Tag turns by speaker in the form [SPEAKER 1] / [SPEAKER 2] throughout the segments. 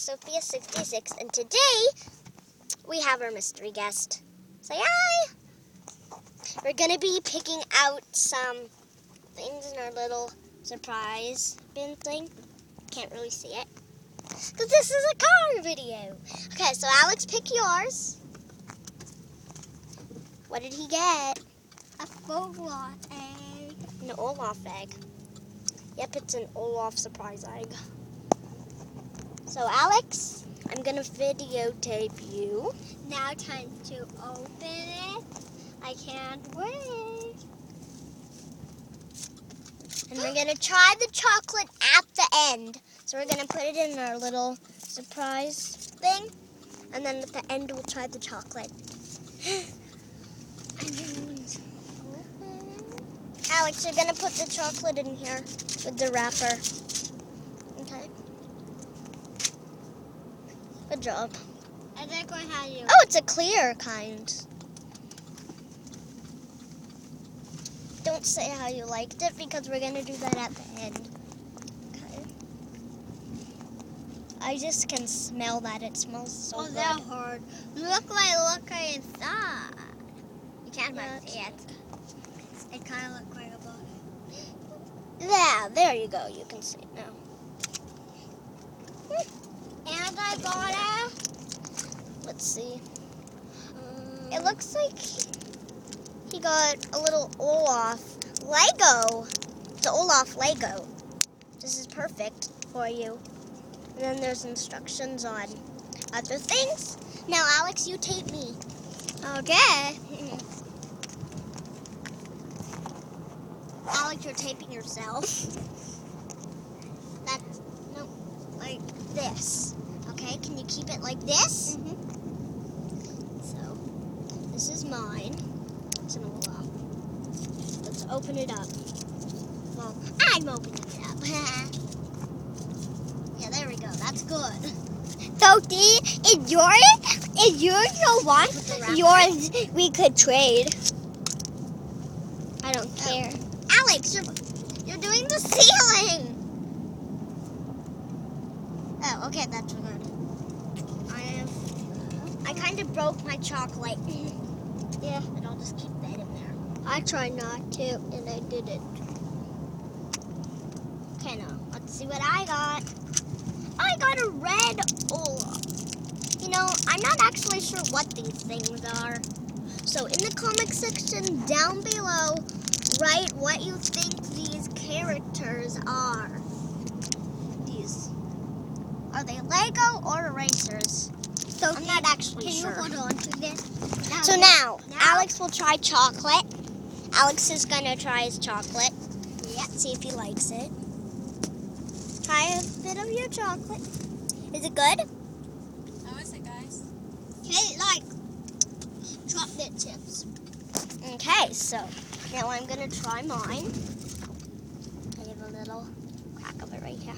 [SPEAKER 1] Sophia66, and today we have our mystery guest. Say hi! We're gonna be picking out some things in our little surprise bin thing. Can't really see it, because this is a car video. Okay, so Alex, pick yours. What did he get?
[SPEAKER 2] A Olaf egg.
[SPEAKER 1] An Olaf egg. Yep, it's an Olaf surprise egg. So Alex, I'm gonna videotape you.
[SPEAKER 2] Now time to open it. I can't wait.
[SPEAKER 1] And we're gonna try the chocolate at the end. So we're gonna put it in our little surprise thing. And then at the end we'll try the chocolate. Alex, you're gonna put the chocolate in here with the wrapper. Okay. Good job.
[SPEAKER 2] I think I have you.
[SPEAKER 1] Oh, it's a clear kind. Don't say how you liked it because we're gonna do that at the end. Okay. I just can smell that. It smells so good.
[SPEAKER 2] That hard. Look inside. You can't see it. It kind of looks like a bottle.
[SPEAKER 1] Yeah, there you go. You can see it now.
[SPEAKER 2] And I got it.
[SPEAKER 1] Let's see. It looks like he got a little Olaf Lego. It's an Olaf Lego. This is perfect for you. And then there's instructions on other things. Now, Alex, you tape me.
[SPEAKER 2] Okay.
[SPEAKER 1] Alex, you're taping yourself. That's, no, like this. Okay, can you keep it like this?
[SPEAKER 2] Mm-hmm.
[SPEAKER 1] So, this is mine. It's an Olaf. Let's open it up. Well, I'm opening it up. Yeah, there we go. That's good.
[SPEAKER 2] Sophie, is yours the one? Yours we could trade.
[SPEAKER 1] I don't care. Alex, you're doing the ceiling. Oh, okay, that's good. I kind of broke my chocolate.
[SPEAKER 2] Yeah.
[SPEAKER 1] But I'll just keep that in there.
[SPEAKER 2] I tried not to, and I didn't.
[SPEAKER 1] Okay, now, let's see what I got. I got a red Olaf. You know, I'm not actually sure what these things are. So in the comment section down below, write what you think these characters are. Are they Lego or erasers?
[SPEAKER 2] So
[SPEAKER 1] I'm not actually
[SPEAKER 2] can
[SPEAKER 1] sure.
[SPEAKER 2] you hold on to this?
[SPEAKER 1] So now, Alex will try chocolate. Alex is gonna try his chocolate.
[SPEAKER 2] Yeah.
[SPEAKER 1] See if he likes it. Try a bit of your chocolate. Is it good?
[SPEAKER 3] How is it, guys?
[SPEAKER 2] Tastes like chocolate chips.
[SPEAKER 1] Okay, so now I'm gonna try mine. I have a little crack of it right here.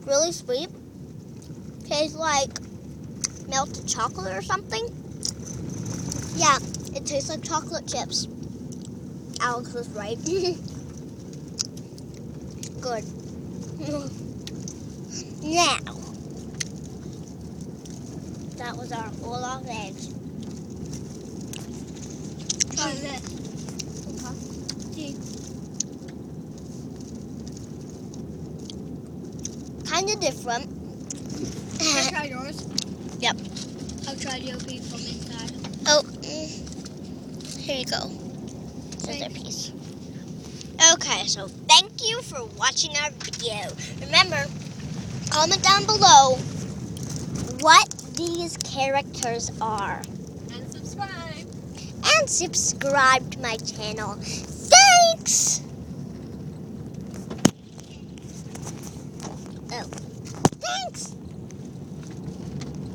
[SPEAKER 1] Really sweet. Tastes like melted chocolate or something. Yeah, it tastes like chocolate chips. Alex was right. Good. Now, that was our Olaf eggs.
[SPEAKER 2] Try this.
[SPEAKER 1] Kind of different.
[SPEAKER 2] Can I try yours?
[SPEAKER 1] Yep.
[SPEAKER 2] I'll try your piece from inside.
[SPEAKER 1] Oh, here you go. There's a piece. Okay, so thank you for watching our video. Remember, comment down below what these characters are.
[SPEAKER 3] And subscribe.
[SPEAKER 1] And subscribe to my channel. Thanks! Oh, thanks!